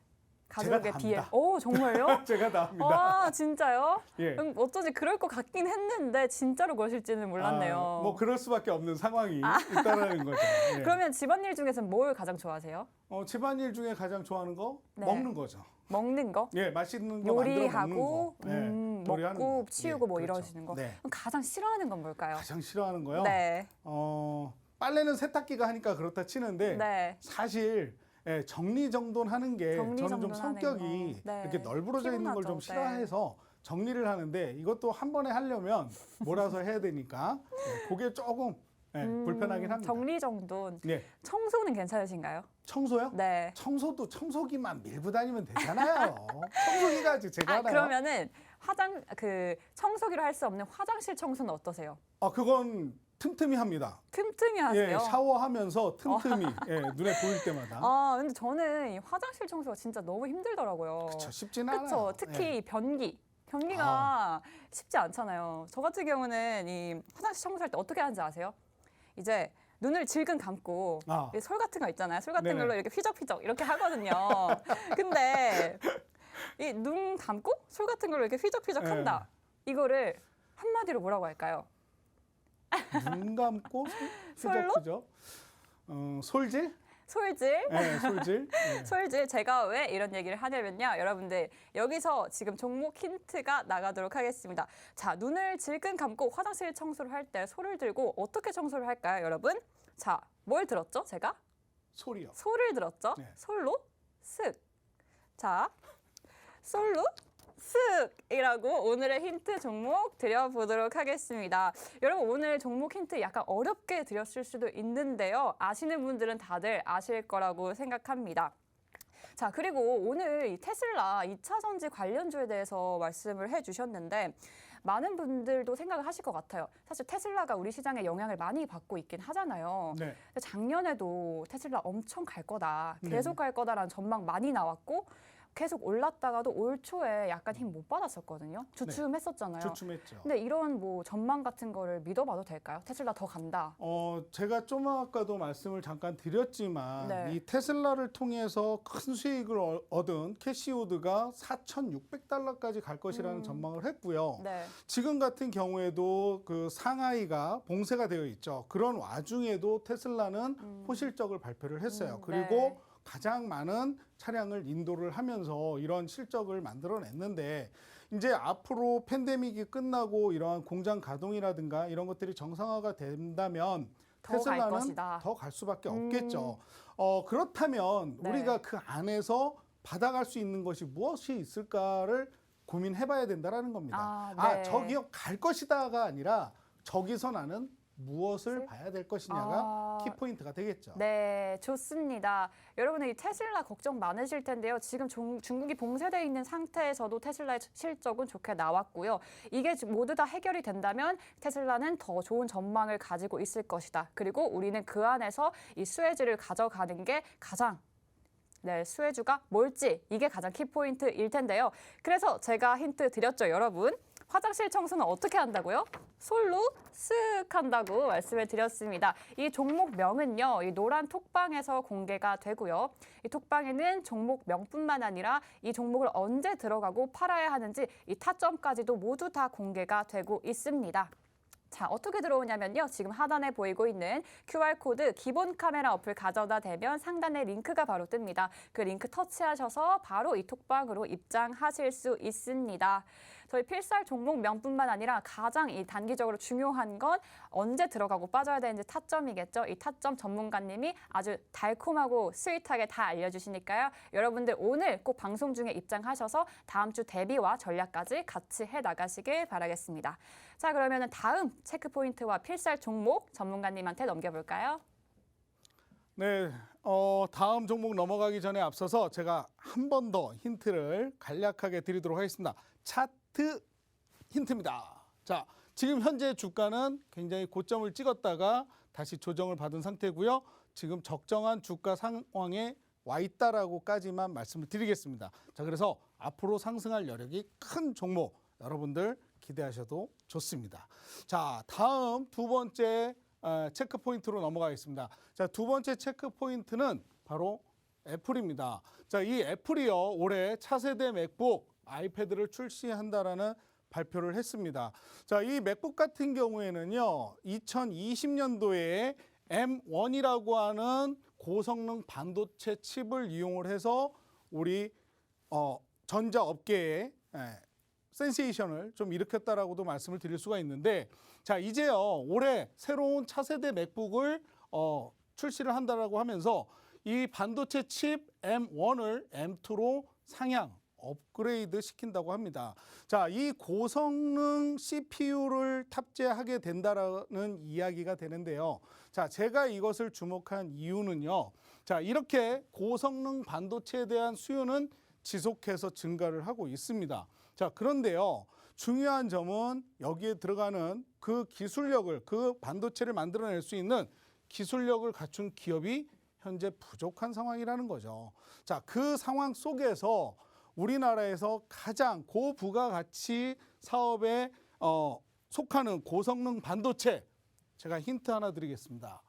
제가 가족에 다 비해. 합니다. 오, 정말요? 제가 다 합니다. 와, 진짜요? 예. 어쩐지 그럴 것 같긴 했는데 진짜로 그러실지는 몰랐네요. 뭐 그럴 수밖에 없는 상황이 있다라는 거죠. 예. 그러면 집안일 중에서는 뭘 가장 좋아하세요? 집안일 중에 가장 좋아하는 거 네. 먹는 거죠. 먹는 거? 예, 맛있는 거 만들어 먹는 요리하고 거. 예, 요리하는 먹고 거. 치우고 예, 뭐 그렇죠. 이러시는 거. 네. 그럼 가장 싫어하는 건 뭘까요? 가장 싫어하는 거요. 네. 빨래는 세탁기가 하니까 그렇다 치는데 네. 사실 정리정돈하는 게 저는 좀 정리정돈하는 성격이 거. 네. 이렇게 널브러져 있는 걸 좀 피곤하죠. 싫어해서 정리를 하는데 이것도 한 번에 하려면 몰아서 해야 되니까 그게 조금 불편하긴 합니다. 정리정돈. 네. 청소는 괜찮으신가요? 청소요? 네. 청소도 청소기만 밀고 다니면 되잖아요. 청소기가 아직 제가 하나요? 그러면은 청소기로 할 수 없는 화장실 청소는 어떠세요? 그건 틈틈이 합니다. 틈틈이 하세요? 예, 샤워하면서 틈틈이 눈에 보일 때마다. 근데 저는 이 화장실 청소가 진짜 너무 힘들더라고요. 그쵸, 쉽진 않아요. 그쵸. 특히 예. 변기가 쉽지 않잖아요. 저 같은 경우는 이 화장실 청소할 때 어떻게 하는지 아세요? 이제 눈을 질끈 감고 이솔 같은 거 있잖아요. 솔 같은 네네. 걸로 이렇게 휘적휘적 이렇게 하거든요. 근데 이 눈 감고 솔 같은 걸로 이렇게 휘적휘적 네. 한다. 이거를 한마디로 뭐라고 할까요? 눈 감고 솔로? 휘적휘적. 솔질? 솔질? 네, 솔질. 네. 솔질. 제가 왜 이런 얘기를 하냐면요. 여러분들 여기서 지금 종목 힌트가 나가도록 하겠습니다. 자, 눈을 질끈 감고 화장실 청소를 할 때 솔을 들고 어떻게 청소를 할까요, 여러분? 자, 뭘 들었죠, 제가? 소리요. 솔을 들었죠? 네. 솔로 쓱. 자, 솔로 쓱이라고 오늘의 힌트 종목 드려보도록 하겠습니다. 여러분 오늘 종목 힌트 약간 어렵게 드렸을 수도 있는데요. 아시는 분들은 다들 아실 거라고 생각합니다. 자, 그리고 오늘 이 테슬라 2차 전지 관련주에 대해서 말씀을 해주셨는데 많은 분들도 생각을 하실 것 같아요. 사실 테슬라가 우리 시장에 영향을 많이 받고 있긴 하잖아요. 네. 작년에도 테슬라 엄청 갈 거다, 계속 네. 갈 거다라는 전망 많이 나왔고 계속 올랐다가도 올 초에 약간 힘 못 받았었거든요. 주춤했었잖아요. 주춤했죠. 근데 이런 뭐 전망 같은 거를 믿어봐도 될까요? 테슬라 더 간다. 제가 좀 아까도 말씀을 잠깐 드렸지만 네. 이 테슬라를 통해서 큰 수익을 얻은 캐시우드가 4,600달러까지 갈 것이라는 전망을 했고요. 네. 지금 같은 경우에도 그 상하이가 봉쇄가 되어 있죠. 그런 와중에도 테슬라는 호실적을 발표를 했어요. 그리고 네. 가장 많은 차량을 인도를 하면서 이런 실적을 만들어냈는데 이제 앞으로 팬데믹이 끝나고 이러한 공장 가동이라든가 이런 것들이 정상화가 된다면 더갈 테슬라는 것이다. 더 갈 수밖에 없겠죠. 그렇다면 네. 우리가 그 안에서 받아갈 수 있는 것이 무엇이 있을까를 고민해봐야 된다라는 겁니다. 네. 저기요 갈 것이다가 아니라 저기서 나는 무엇을 봐야 될 것이냐가 키포인트가 되겠죠. 네, 좋습니다. 여러분의 이 테슬라 걱정 많으실 텐데요. 지금 중국이 봉쇄되어 있는 상태에서도 테슬라의 실적은 좋게 나왔고요. 이게 모두 다 해결이 된다면 테슬라는 더 좋은 전망을 가지고 있을 것이다. 그리고 우리는 그 안에서 이 수혜주를 가져가는 게 가장 수혜주가 뭘지 이게 가장 키포인트일 텐데요. 그래서 제가 힌트 드렸죠, 여러분. 화장실 청소는 어떻게 한다고요? 솔로 쓱 한다고 말씀을 드렸습니다. 이 종목명은요, 이 노란 톡방에서 공개가 되고요. 이 톡방에는 종목명뿐만 아니라 이 종목을 언제 들어가고 팔아야 하는지 이 타점까지도 모두 다 공개가 되고 있습니다. 자, 어떻게 들어오냐면요. 지금 하단에 보이고 있는 QR코드 기본 카메라 어플 가져다 대면 상단에 링크가 바로 뜹니다. 그 링크 터치하셔서 바로 이 톡방으로 입장하실 수 있습니다. 저희 필살 종목명뿐만 아니라 가장 이 단기적으로 중요한 건 언제 들어가고 빠져야 되는지 타점이겠죠. 이 타점 전문가님이 아주 달콤하고 스윗하게 다 알려주시니까요. 여러분들 오늘 꼭 방송 중에 입장하셔서 다음 주 대비와 전략까지 같이 해나가시길 바라겠습니다. 자, 그러면 다음 체크포인트와 필살 종목 전문가님한테 넘겨볼까요? 네, 다음 종목 넘어가기 전에 앞서서 제가 한 번 더 힌트를 간략하게 드리도록 하겠습니다. 차트 힌트입니다. 자, 지금 현재 주가는 굉장히 고점을 찍었다가 다시 조정을 받은 상태고요. 지금 적정한 주가 상황에 와 있다라고까지만 말씀을 드리겠습니다. 자, 그래서 앞으로 상승할 여력이 큰 종목 여러분들 기대하셔도 좋습니다. 자, 다음 두 번째 체크 포인트로 넘어가겠습니다. 자, 두 번째 체크 포인트는 바로 애플입니다. 자, 이 애플이요, 올해 차세대 맥북, 아이패드를 출시한다라는 발표를 했습니다. 자, 이 맥북 같은 경우에는요, 2020년도에 M1이라고 하는 고성능 반도체 칩을 이용을 해서 우리 전자업계에 센세이션을 좀 일으켰다라고도 말씀을 드릴 수가 있는데, 자, 이제요, 올해 새로운 차세대 맥북을 출시를 한다라고 하면서 이 반도체 칩 M1을 M2로 상향 업그레이드 시킨다고 합니다. 자, 이 고성능 CPU를 탑재하게 된다라는 이야기가 되는데요. 자, 제가 이것을 주목한 이유는요. 자, 이렇게 고성능 반도체에 대한 수요는 지속해서 증가를 하고 있습니다. 자, 그런데요, 중요한 점은 여기에 들어가는 그 기술력을, 그 반도체를 만들어낼 수 있는 기술력을 갖춘 기업이 현재 부족한 상황이라는 거죠. 자, 그 상황 속에서 우리나라에서 가장 고부가가치 사업에 속하는 고성능 반도체, 제가 힌트 하나 드리겠습니다.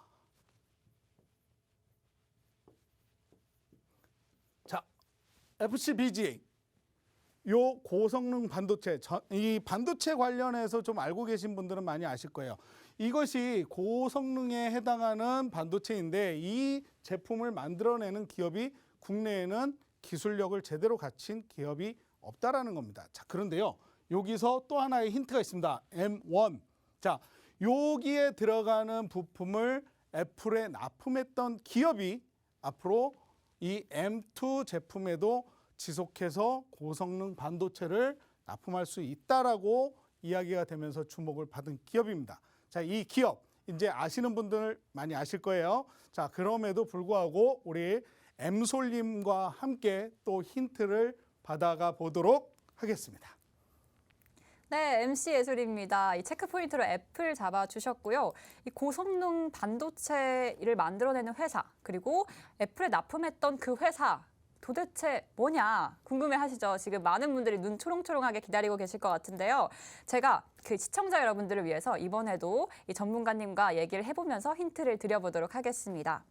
자, FCBGA. 요 고성능 반도체, 이 반도체 관련해서 좀 알고 계신 분들은 많이 아실 거예요. 이것이 고성능에 해당하는 반도체인데 이 제품을 만들어내는 기업이 국내에는 기술력을 제대로 갖춘 기업이 없다라는 겁니다. 자, 그런데요, 여기서 또 하나의 힌트가 있습니다. M1. 자, 여기에 들어가는 부품을 애플에 납품했던 기업이 앞으로 이 M2 제품에도 지속해서 고성능 반도체를 납품할 수 있다라고 이야기가 되면서 주목을 받은 기업입니다. 자, 이 기업 이제 아시는 분들 많이 아실 거예요. 자, 그럼에도 불구하고 우리 엠솔님과 함께 또 힌트를 받아가 보도록 하겠습니다. 네, MC 예술입니다. 이 체크 포인트로 애플 잡아주셨고요. 이 고성능 반도체를 만들어내는 회사, 그리고 애플에 납품했던 그 회사, 도대체 뭐냐 궁금해하시죠? 지금 많은 분들이 눈 초롱초롱하게 기다리고 계실 것 같은데요. 제가 그 시청자 여러분들을 위해서 이번에도 이 전문가님과 얘기를 해보면서 힌트를 드려보도록 하겠습니다.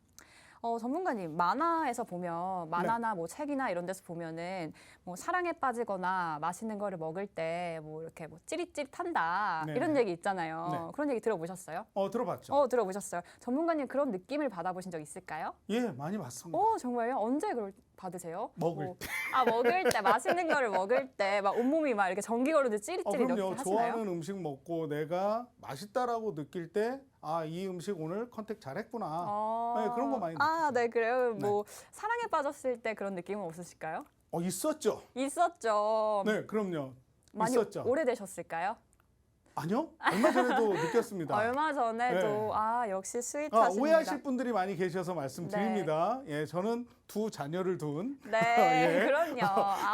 전문가님, 만화에서 보면 만화나 뭐 책이나 이런 데서 보면은 뭐 사랑에 빠지거나 맛있는 거를 먹을 때 뭐 이렇게 뭐 찌릿찌릿한다 네. 이런 얘기 있잖아요. 네. 그런 얘기 들어보셨어요? 들어봤죠. 들어보셨어요. 전문가님 그런 느낌을 받아보신 적 있을까요? 예, 많이 봤습니다. 정말요? 언제 그걸 받으세요? 먹을 때. 먹을 때, 맛있는 거를 먹을 때 막 온몸이 막 이렇게 전기거리도 찌릿찌릿 이렇게 그럼요. 하시나요? 좋아하는 음식 먹고 내가 맛있다라고 느낄 때, 아, 이 음식 오늘 컨택 잘했구나. 네, 그런 거 많이 느끼죠. 네, 그래요. 뭐 사랑에 빠졌을 때 그런 느낌은 없으실까요? 있었죠. 있었죠. 네, 그럼요. 많이 있었죠. 오래되셨을까요? 아니요, 얼마 전에도 느꼈습니다. 얼마 전에도 역시 스윗하십니다. 오해하실 분들이 많이 계셔서 말씀드립니다. 예, 저는 두 자녀를 둔. 네, 예. 그럼요.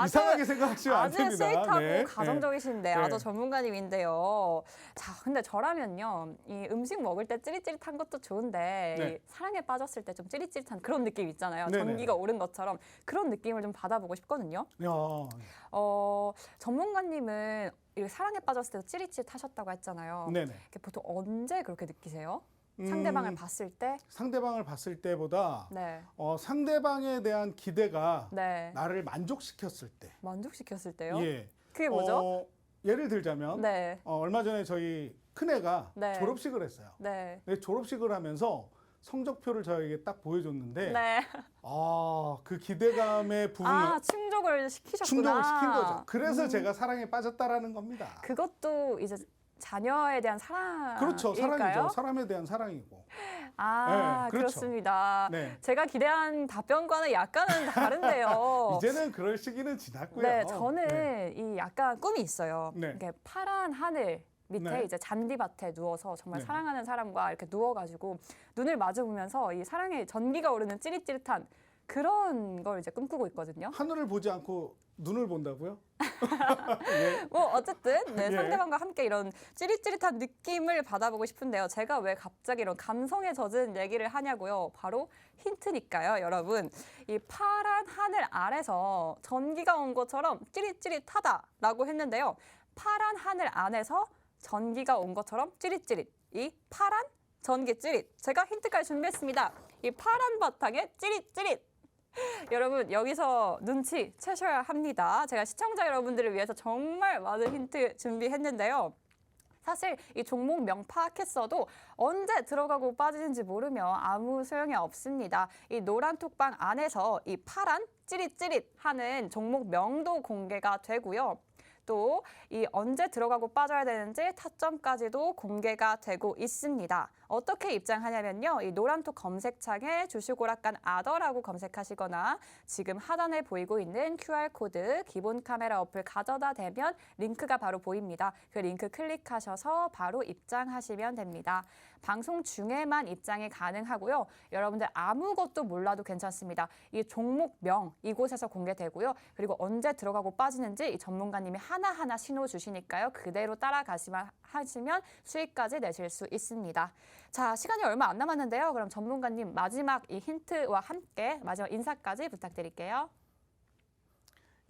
이상하게 생각하시면 안 아주 됩니다. 스윗하고 네, 가정적이신데 네. 아주 전문가님인데요. 자, 근데 저라면요, 이 음식 먹을 때 찌릿찌릿한 것도 좋은데 네. 이 사랑에 빠졌을 때 좀 찌릿찌릿한 그런 느낌 있잖아요. 네네. 전기가 오른 것처럼 그런 느낌을 좀 받아보고 싶거든요. 야, 전문가님은 이 사랑에 빠졌을 때도 찌릿찌릿하셨다고 했잖아요. 네네. 보통 언제 그렇게 느끼세요? 상대방을 봤을 때? 상대방을 봤을 때보다 네. 상대방에 대한 기대가 네. 나를 만족시켰을 때. 만족시켰을 때요? 예. 그게 뭐죠? 예를 들자면 네. 얼마 전에 저희 큰애가 네. 졸업식을 했어요. 네. 근데 졸업식을 하면서 성적표를 저에게 딱 보여줬는데 네. 그 기대감의 부분을 충족을 시키셨구나. 충족을 시킨 거죠. 그래서 제가 사랑에 빠졌다라는 겁니다. 그것도 이제 자녀에 대한 사랑일까요? 그렇죠. 사랑이죠. 사람에 대한 사랑이고. 네, 그렇죠. 그렇습니다. 네. 제가 기대한 답변과는 약간은 다른데요. 이제는 그럴 시기는 지났고요. 네, 저는 이 약간 꿈이 있어요. 네. 이렇게 파란 하늘 밑에 네. 이제 잔디밭에 누워서 정말 네. 사랑하는 사람과 이렇게 누워가지고 눈을 마주보면서 이 사랑의 전기가 오르는 찌릿찌릿한 그런 걸 이제 꿈꾸고 있거든요. 하늘을 보지 않고 눈을 본다고요? 뭐 어쨌든 네, 예. 상대방과 함께 이런 찌릿찌릿한 느낌을 받아보고 싶은데요. 제가 왜 갑자기 이런 감성에 젖은 얘기를 하냐고요. 바로 힌트니까요, 여러분. 이 파란 하늘 아래서 전기가 온 것처럼 찌릿찌릿하다라고 했는데요. 파란 하늘 안에서 전기가 온 것처럼 찌릿찌릿. 이 파란 전기 찌릿. 제가 힌트까지 준비했습니다. 이 파란 바탕에 찌릿찌릿. 여러분 여기서 눈치 채셔야 합니다. 제가 시청자 여러분들을 위해서 정말 많은 힌트 준비했는데요. 사실 이 종목명 파악했어도 언제 들어가고 빠지는지 모르면 아무 소용이 없습니다. 이 노란 톡방 안에서 이 파란 찌릿찌릿 하는 종목명도 공개가 되고요. 또 이 언제 들어가고 빠져야 되는지 타점까지도 공개가 되고 있습니다. 어떻게 입장하냐면요. 이 노란톡 검색창에 주식오락관 아더라고 검색하시거나 지금 하단에 보이고 있는 QR코드 기본 카메라 어플 가져다 대면 링크가 바로 보입니다. 그 링크 클릭하셔서 바로 입장하시면 됩니다. 방송 중에만 입장이 가능하고요. 여러분들 아무것도 몰라도 괜찮습니다. 이 종목명 이곳에서 공개되고요. 그리고 언제 들어가고 빠지는지 이 전문가님이 하나하나 신호 주시니까요. 그대로 따라가시면 하시면 수익까지 내실 수 있습니다. 자, 시간이 얼마 안 남았는데요. 그럼 전문가님 마지막 이 힌트와 함께 마지막 인사까지 부탁드릴게요.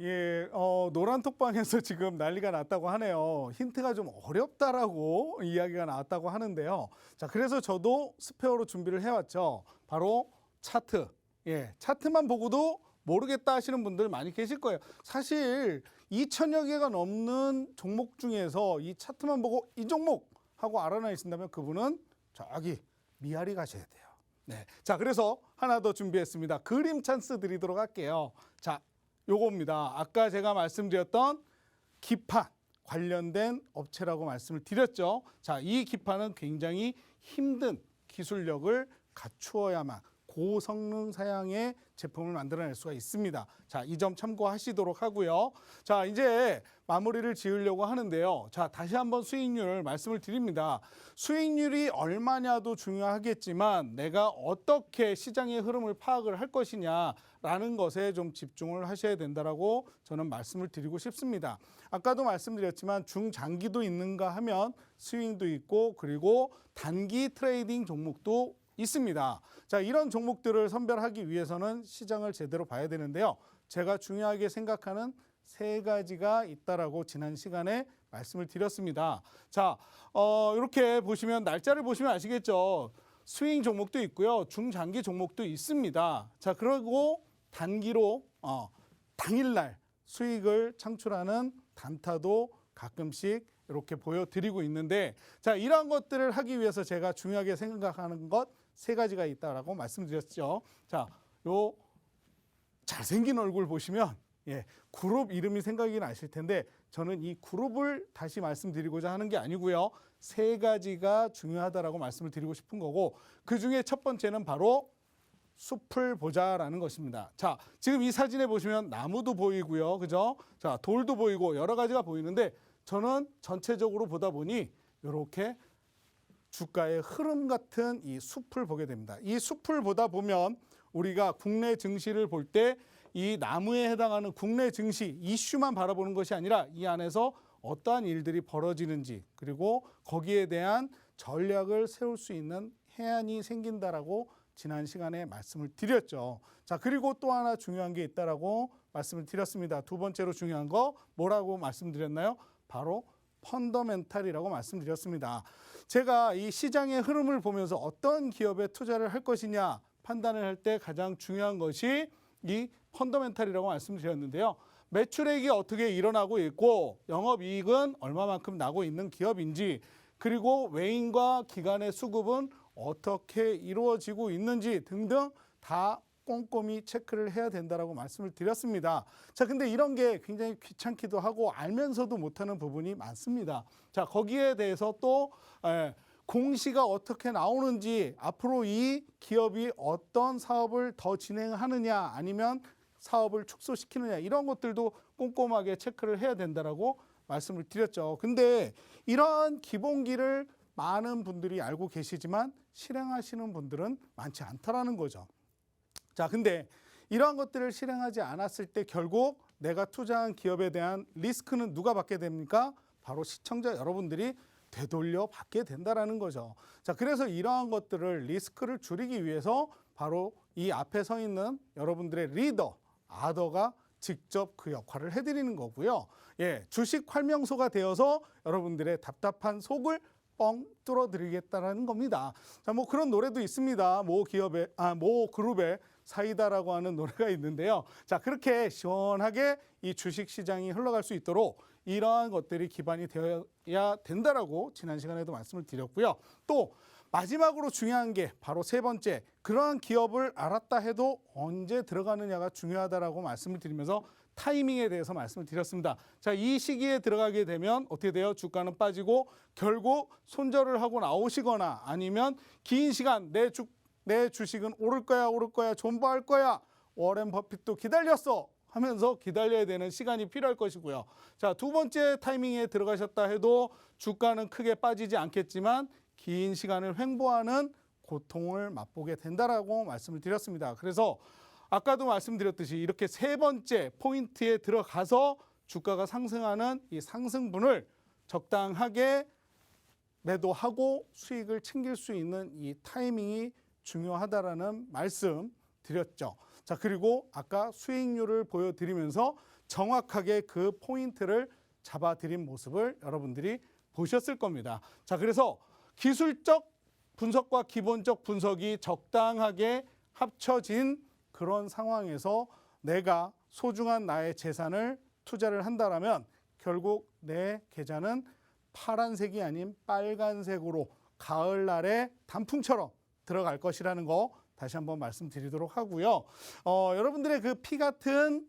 예, 노란 톡방에서 지금 난리가 났다고 하네요. 힌트가 좀 어렵다라고 이야기가 나왔다고 하는데요. 자, 그래서 저도 스페어로 준비를 해왔죠. 바로 차트. 예, 차트만 보고도 모르겠다 하시는 분들 많이 계실 거예요. 사실 2,000여 개가 넘는 종목 중에서 이 차트만 보고 이 종목 하고 알아내신다면 그분은 저기 미아리 가셔야 돼요. 네, 자, 그래서 하나 더 준비했습니다. 그림 찬스 드리도록 할게요. 자, 요겁니다. 아까 제가 말씀드렸던 기판 관련된 업체라고 말씀을 드렸죠. 자, 이 기판은 굉장히 힘든 기술력을 갖추어야만 고성능 사양의 제품을 만들어낼 수가 있습니다. 자, 이 점 참고하시도록 하고요. 자, 이제 마무리를 지으려고 하는데요. 자, 다시 한번 수익률 말씀을 드립니다. 수익률이 얼마냐도 중요하겠지만 내가 어떻게 시장의 흐름을 파악을 할 것이냐라는 것에 좀 집중을 하셔야 된다라고 저는 말씀을 드리고 싶습니다. 아까도 말씀드렸지만 중장기도 있는가 하면 스윙도 있고 그리고 단기 트레이딩 종목도 있습니다. 자, 이런 종목들을 선별하기 위해서는 시장을 제대로 봐야 되는데요. 제가 중요하게 생각하는 세 가지가 있다라고 지난 시간에 말씀을 드렸습니다. 자, 이렇게 보시면 날짜를 보시면 아시겠죠. 스윙 종목도 있고요. 중장기 종목도 있습니다. 자, 그리고 단기로 당일날 수익을 창출하는 단타도 가끔씩 이렇게 보여드리고 있는데, 자, 이러한 것들을 하기 위해서 제가 중요하게 생각하는 것 세 가지가 있다라고 말씀드렸죠. 자, 요 잘생긴 얼굴 보시면 그룹 이름이 생각이 나실 텐데 저는 이 그룹을 다시 말씀드리고자 하는 게 아니고요. 세 가지가 중요하다라고 말씀을 드리고 싶은 거고 그중에 첫 번째는 바로 숲을 보자라는 것입니다. 자, 지금 이 사진에 보시면 나무도 보이고요. 그죠? 자, 돌도 보이고 여러 가지가 보이는데 저는 전체적으로 보다 보니 이렇게 주가의 흐름 같은 이 숲을 보게 됩니다. 이 숲을 보다 보면 우리가 국내 증시를 볼 때 이 나무에 해당하는 국내 증시 이슈만 바라보는 것이 아니라 이 안에서 어떠한 일들이 벌어지는지 그리고 거기에 대한 전략을 세울 수 있는 해안이 생긴다라고 지난 시간에 말씀을 드렸죠. 자, 그리고 또 하나 중요한 게 있다라고 말씀을 드렸습니다. 두 번째로 중요한 거 뭐라고 말씀드렸나요? 바로 펀더멘탈이라고 말씀드렸습니다. 제가 이 시장의 흐름을 보면서 어떤 기업에 투자를 할 것이냐 판단을 할 때 가장 중요한 것이 이 펀더멘탈이라고 말씀드렸는데요. 매출액이 어떻게 일어나고 있고 영업이익은 얼마만큼 나고 있는 기업인지, 그리고 외인과 기관의 수급은 어떻게 이루어지고 있는지 등등 다 꼼꼼히 체크를 해야 된다라고 말씀을 드렸습니다. 자, 근데 이런 게 굉장히 귀찮기도 하고 알면서도 못하는 부분이 많습니다. 자, 거기에 대해서 또 공시가 어떻게 나오는지, 앞으로 이 기업이 어떤 사업을 더 진행하느냐 아니면 사업을 축소시키느냐, 이런 것들도 꼼꼼하게 체크를 해야 된다라고 말씀을 드렸죠. 근데 이런 기본기를 많은 분들이 알고 계시지만 실행하시는 분들은 많지 않다라는 거죠. 자, 근데 이러한 것들을 실행하지 않았을 때 결국 내가 투자한 기업에 대한 리스크는 누가 받게 됩니까? 바로 시청자 여러분들이 되돌려 받게 된다라는 거죠. 자, 그래서 이러한 것들을 리스크를 줄이기 위해서 바로 이 앞에 서 있는 여러분들의 리더, 아더가 직접 그 역할을 해드리는 거고요. 예, 주식 활명소가 되어서 여러분들의 답답한 속을 뻥 뚫어드리겠다는 겁니다. 자, 뭐 그런 노래도 있습니다. 모 그룹의 사이다라고 하는 노래가 있는데요. 자, 그렇게 시원하게 이 주식 시장이 흘러갈 수 있도록 이러한 것들이 기반이 되어야 된다라고 지난 시간에도 말씀을 드렸고요. 또 마지막으로 중요한 게 바로 세 번째, 그러한 기업을 알았다 해도 언제 들어가느냐가 중요하다라고 말씀을 드리면서 타이밍에 대해서 말씀을 드렸습니다. 자, 이 시기에 들어가게 되면 어떻게 돼요? 주가는 빠지고 결국 손절을 하고 나오시거나 아니면 긴 시간 내 주식은 오를 거야, 존버할 거야, 워렌 버핏도 기다렸어 하면서 기다려야 되는 시간이 필요할 것이고요. 자, 두 번째 타이밍에 들어가셨다 해도 주가는 크게 빠지지 않겠지만 긴 시간을 횡보하는 고통을 맛보게 된다라고 말씀을 드렸습니다. 그래서 아까도 말씀드렸듯이 이렇게 세 번째 포인트에 들어가서 주가가 상승하는 이 상승분을 적당하게 매도하고 수익을 챙길 수 있는 이 타이밍이 중요하다라는 말씀 드렸죠. 자, 그리고 아까 수익률을 보여드리면서 정확하게 그 포인트를 잡아드린 모습을 여러분들이 보셨을 겁니다. 자, 그래서 기술적 분석과 기본적 분석이 적당하게 합쳐진 그런 상황에서 내가 소중한 나의 재산을 투자를 한다라면 결국 내 계좌는 파란색이 아닌 빨간색으로 가을날의 단풍처럼 들어갈 것이라는 거 다시 한번 말씀드리도록 하고요. 여러분들의 그 피 같은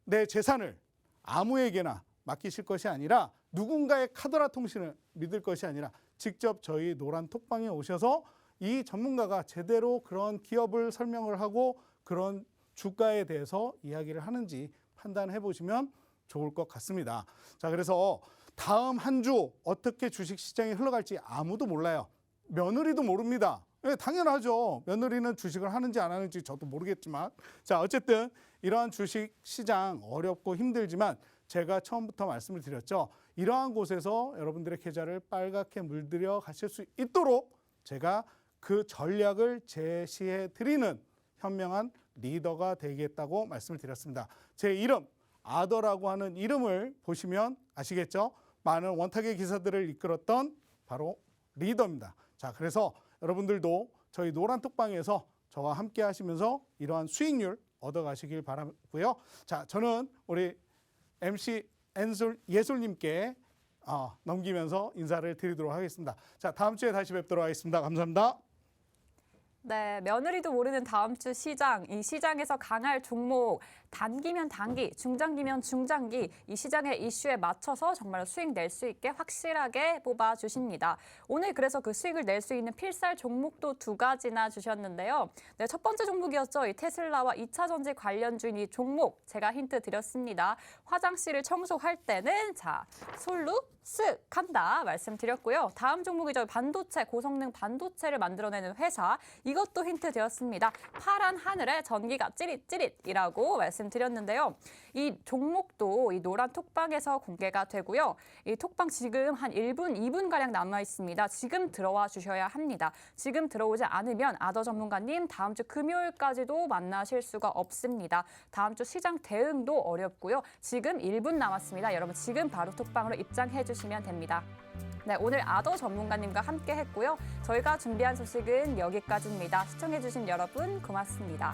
내 재산을 아무에게나 맡기실 것이 아니라 누군가의 카더라 통신을 믿을 것이 아니라 직접 저희 노란 톡방에 오셔서 이 전문가가 제대로 그런 기업을 설명을 하고 그런 주가에 대해서 이야기를 하는지 판단해 보시면 좋을 것 같습니다. 자, 그래서 다음 한 주 어떻게 주식시장이 흘러갈지 아무도 몰라요. 며느리도 모릅니다. 네, 당연하죠. 며느리는 주식을 하는지 안 하는지 저도 모르겠지만, 자, 어쨌든 이러한 주식시장 어렵고 힘들지만 제가 처음부터 말씀을 드렸죠. 이러한 곳에서 여러분들의 계좌를 빨갛게 물들여 가실 수 있도록 제가 그 전략을 제시해 드리는 현명한 리더가 되겠다고 말씀을 드렸습니다. 제 이름 아더라고 하는 이름을 보시면 아시겠죠? 많은 원탁의 기사들을 이끌었던 바로 리더입니다. 자, 그래서 여러분들도 저희 노란 톡방에서 저와 함께 하시면서 이러한 수익률 얻어가시길 바라고요. 자, 저는 우리 MC 예솔님께 넘기면서 인사를 드리도록 하겠습니다. 자, 다음 주에 다시 뵙도록 하겠습니다. 감사합니다. 네, 며느리도 모르는 다음 주 시장, 이 시장에서 강할 종목, 단기면 단기, 중장기면 중장기, 이 시장의 이슈에 맞춰서 정말 수익 낼 수 있게 확실하게 뽑아주십니다. 오늘 그래서 그 수익을 낼 수 있는 필살 종목도 두 가지나 주셨는데요. 네, 첫 번째 종목이었죠. 이 테슬라와 2차 전지 관련주인 이 종목 제가 힌트 드렸습니다. 화장실을 청소할 때는 자, 솔로 쓱 한다 말씀드렸고요. 다음 종목이죠. 반도체, 고성능 반도체를 만들어내는 회사. 이것도 힌트 되었습니다. 파란 하늘에 전기가 찌릿찌릿이라고 말씀드렸는데요. 이 종목도 이 노란 톡방에서 공개가 되고요. 이 톡방 지금 한 1분, 2분가량 남아 있습니다. 지금 들어와 주셔야 합니다. 지금 들어오지 않으면 아더 전문가님 다음 주 금요일까지도 만나실 수가 없습니다. 다음 주 시장 대응도 어렵고요. 지금 1분 남았습니다. 여러분 지금 바로 톡방으로 입장해 주시면 됩니다. 네, 오늘 아더 전문가님과 함께 했고요. 저희가 준비한 소식은 여기까지입니다. 시청해 주신 여러분 고맙습니다.